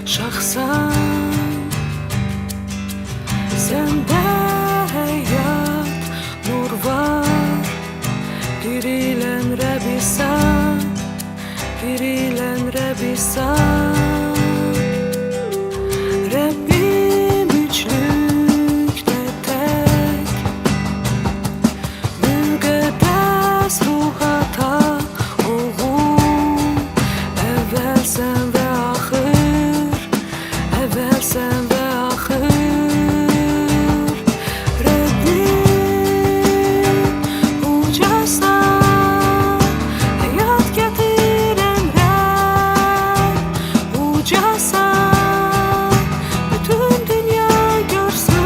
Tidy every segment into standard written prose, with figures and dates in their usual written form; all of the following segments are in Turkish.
şahsan. Sende hayat nur var, dirilen Rabbisan, dirilen Rabbisan. Rabbim üçlükte tek, müqəddəs ruhata oğul. Evvelsen ve ahir, evvelsen ve ahir. Rabbim ucasan, hayat getiren Rab ucasan, bütün dünya görsün.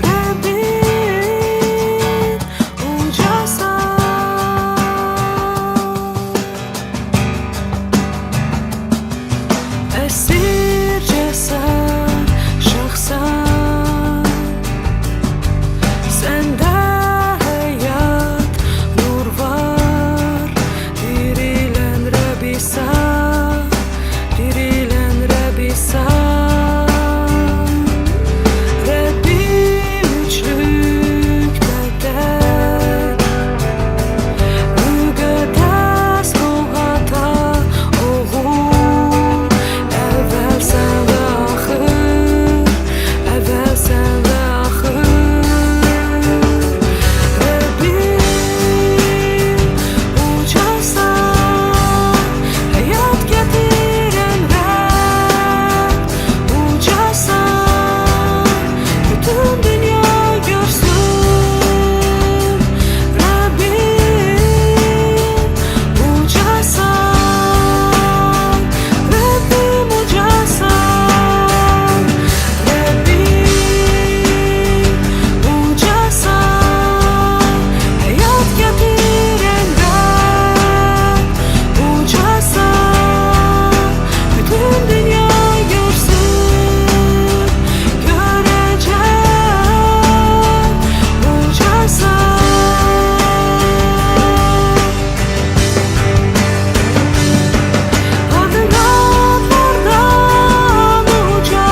Rabbim ucasan. Esircesən şahsan, sende hayat nur var, dirilen Rabbisan, dirilen Rabbisan. Rabbim üçlükte tek, müqəddəs ruhata oğul. Evvelsen ve ahir, evvelsen ve ahir. Rabbim ucasan, hayat getiren Rab ucasan, bütün dünya görsün. Rabbim ucasan, Rabbim ucasan, Rabbim ucasan, hayat getiren Rab ucasan, bütün dünya görsün, görecek ucasan. Adın atlardan uca,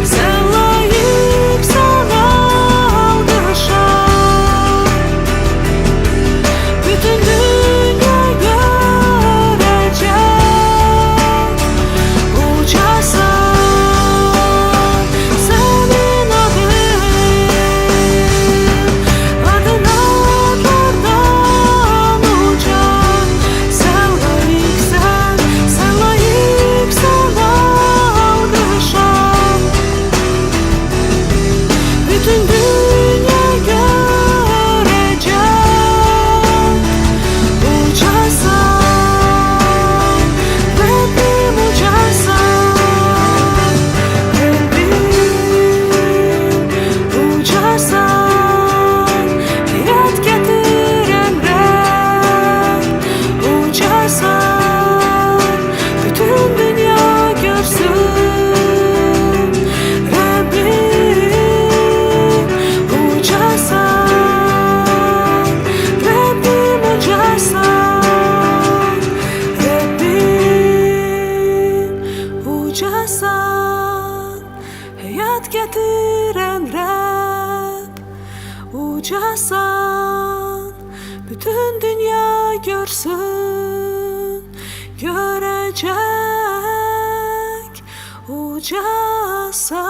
sen layık sana alkışa. Bütün dünya görecek ucasan, senin adın. Adın atlardan uca, sen layıksan, sen layıksan alkışa. Bütün dünya görecek ucasan, Rabbim ucasan, Rabbim ucasan, hayat getiren Rab ucasan, bütün dünya görsün. Rabbim ucasan, Rabbim ucasan, Rabbim ucasan, hayat getiren Rab ucasan, bütün dünya görsün, görecek ucasan.